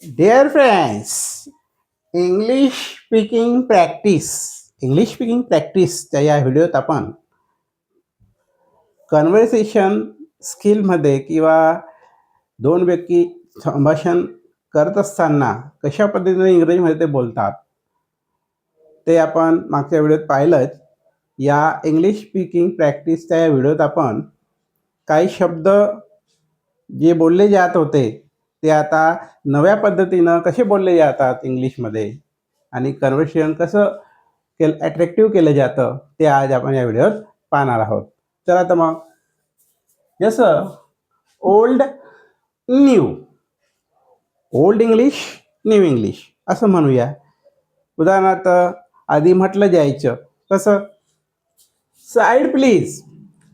Dear friends, English speaking प्रॅक्टिसच्या या व्हिडिओत आपण कन्व्हर्सेशन स्किलमध्ये किंवा दोन व्यक्ती संभाषण करत असताना कशा पद्धतीने इंग्रजीमध्ये ते बोलतात ते आपण मागच्या व्हिडिओत पाहिलंच. या इंग्लिश स्पीकिंग प्रॅक्टिसच्या या व्हिडिओत आपण काही शब्द जे बोलले जात होते ते आता नव्या पद्धतीनं कसे बोलले जातात इंग्लिशमध्ये आणि कन्व्हर्सेशन कसं अट्रॅक्टिव्ह केलं जातं ते आज आपण या व्हिडिओत पाहणार आहोत. चला तर मग, जसं old new, old English new English असं म्हणूया. उदाहरणार्थ आधी म्हटलं जायचं कसं, साईड प्लीज.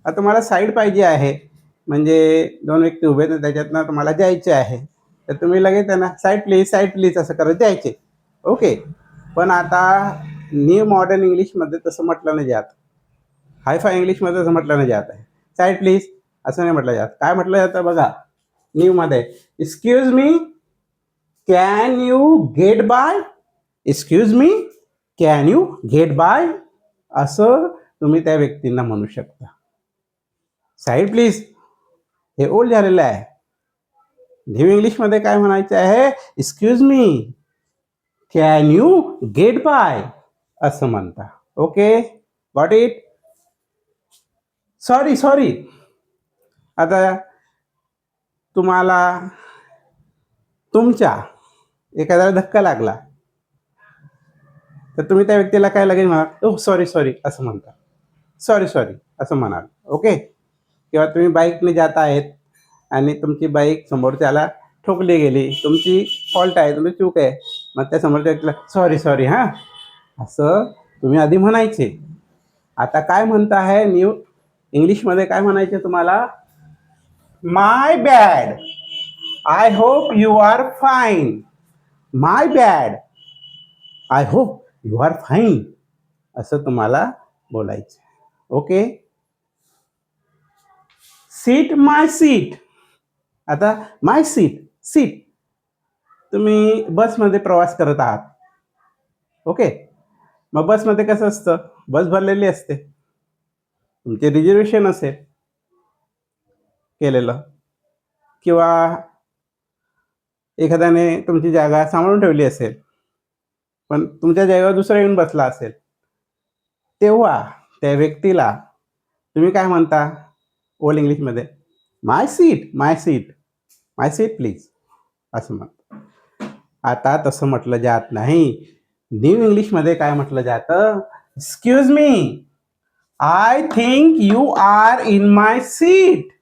आता मला साईड पाहिजे आहे, म्हणजे दोन व्यक्ती उभे तर त्याच्यातनं तुम्हाला जायचे आहे, तर तुम्ही लगेच त्यांना साईड प्लीज असं करत जायचे. ओके. पण आता न्यू मॉडर्न इंग्लिशमध्ये तसं म्हटलं नाही जात. हायफाय इंग्लिशमध्ये तसं म्हटलं नाही जात आहे. साईड प्लीज असं नाही म्हटलं जात. काय म्हटलं जातं बघा न्यूमध्ये, excuse me, can you get by. Excuse me, can you get by असं तुम्ही त्या व्यक्तींना म्हणू शकता. साईड प्लीज हे ओल्ड झालेलं आहे. न्यू इंग्लिशमध्ये काय म्हणायचं आहे, excuse me, can you get by असं म्हणता. Okay, got it. सॉरी. आता तुम्हाला तुमच्या एखाद्याला धक्का लागला तर तुम्ही त्या व्यक्तीला काय लगेच म्हणाल, ओ सॉरी असं म्हणता. सॉरी असं म्हणाल. ओके. किंवा तुम्ही बाईकने जात आहेत आणि तुमची बाईक समोरच्याला ठोकली गेली, तुमची फॉल्ट आहे, तुमची चूक आहे, मग त्या समोरच्या व्यक्तीला सॉरी हां असं तुम्ही आधी म्हणायचे. आता काय म्हणता आहे न्यू इंग्लिशमध्ये काय म्हणायचे तुम्हाला, my bad, I hope you are fine. My bad, I hope you are fine असं तुम्हाला बोलायचं. ओके. Seat my seat. आता माय सीट तुम्ही बसमध्ये प्रवास करत आहात. ओके. मग बसमध्ये कसं असतं, बस भरलेली असते, तुमचे रिझर्वेशन असेल केलेलं, किंवा एखाद्याने तुमची जागा सांभाळून ठेवली असेल पण तुमच्या जागेवर दुसरा येऊन बसला असेल, तेव्हा त्या व्यक्तीला तुम्ही काय म्हणता ओल्ड इंग्लिशमध्ये, माय सीट प्लीज असं म्हणता. आता तसं म्हटलं जात नाही. न्यू इंग्लिशमध्ये काय म्हटलं जातं, excuse me, I think you are in my seat.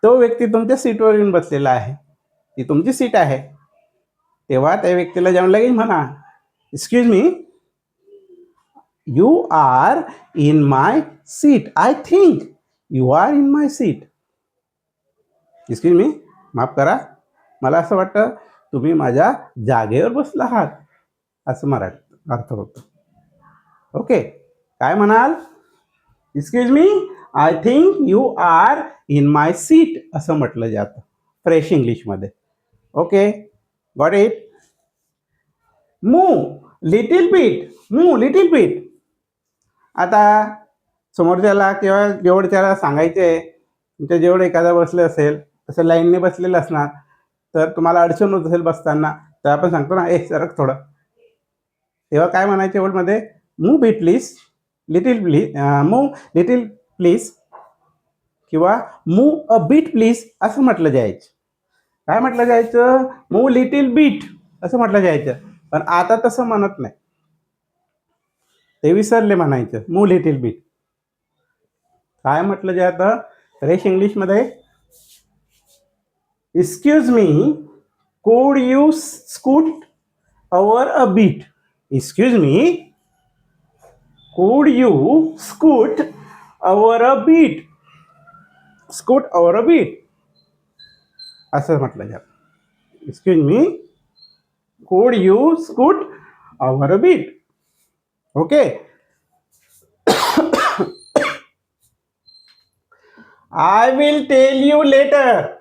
तो व्यक्ती तुमच्या सीटवर येऊन बसलेला आहे, ती तुमची सीट आहे. तेव्हा त्या व्यक्तीला जाऊन लगेच म्हणा, excuse me, you are in my seat. I think you are in my seat. Excuse me, माफ करा, मला असं वाटतं तुम्ही माझ्या जागेवर बसला आहात असं मराठीत अर्थ होतो. ओके. काय म्हणाल, excuse me, I think you are in my seat असं म्हटलं जातं फ्रेश इंग्लिशमध्ये. Okay, got it. Move little bit. आता समोरच्याला किंवा जेवढच्याला सांगायचे, तुमच्या जेवढं एखादा बसले असेल तसं लाईनने बसलेलं असणार, तर तुम्हाला अडचण होत असेल बसताना, तर आपण सांगतो ना, सरक थोडं. तेव्हा काय म्हणायचे ओल्डमध्ये, move bit please, move little please, किंवा मूव अ बीट प्लीज असं म्हटलं जायचं. काय म्हटलं जायचं, मूव लिटिल बीट असं म्हटलं जायचं. पण आता तसं म्हणत नाही, ते विसरले म्हणायचं मूव लिटिल बीट. काय म्हटलं जातं फ्रेश इंग्लिशमध्ये, excuse me, could you scoot over a bit. Excuse me, could you scoot over a bit. Scoot over a bit असं म्हटलं जातं. Excuse me, could you scoot over a bit. Okay. I will tell you later.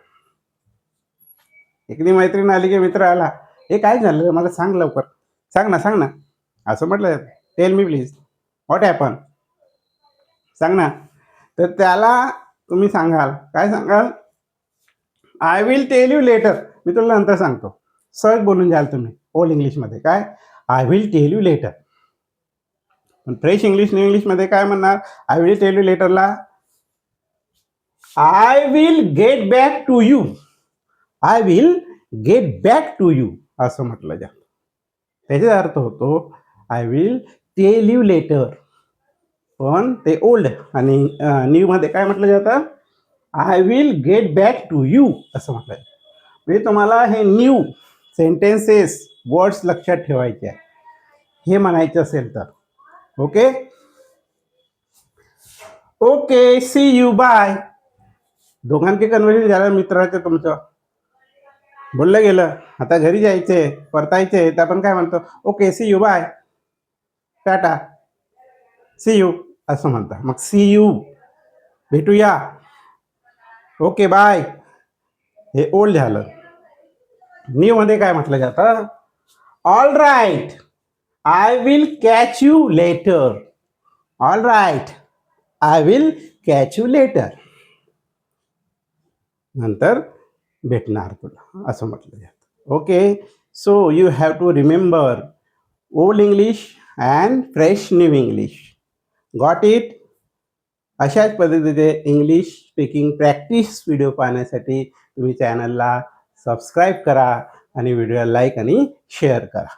एखादी मैत्रीण आली की मित्र आला, हे काय झालं मला सांग लवकर, सांग ना असं म्हटलं जातं. Tell me please what happen, सांग ना. तर त्याला तुम्ही सांगाल, काय सांगाल, I will tell you later, मी तुला नंतर सांगतो. सहज बोलून जाल तुम्ही ओल्ड इंग्लिशमध्ये, काय I will tell you later. पण फ्रेश इंग्लिश न्यू इंग्लिशमध्ये काय म्हणणार, आय विल टेल यू लेटरला I will get back to you, I will get back to you असं म्हटलं जातं. त्याचा अर्थ होतो I will tell you later, पण ते ओल्ड आणि न्यू मध्ये काय म्हटलं जातं, I will get back to you असं म्हटलं जातं. म्हणजे तुम्हाला हे न्यू सेंटेन्सेस वर्ड्स लक्षात ठेवायचे आहे हे म्हणायचं असेल तर. Okay okay, see you bye. दोघांचे कन्व्हर्सेशन झालं मित्राचं तुमचं, बोललं गेलं, आता घरी जायचंय परतायचंय, तर आपण काय म्हणतो, okay see you bye, tata, see you असं म्हणता. मग सी यू भेटूया, ओके बाय, हे ओल्ड झालं. न्यू मध्ये काय म्हटलं जातं, all right I will catch you later, all right I will catch you later, नंतर भेटणार तुला असं म्हटलं जातं. Okay, so you have to remember old English and fresh new English. Got it? अशाच पद्धतीचे इंग्लिश स्पीकिंग प्रॅक्टिस व्हिडिओ पाहण्यासाठी तुम्ही चॅनलला सबस्क्राईब करा आणि व्हिडिओला लाईक आणि शेअर करा.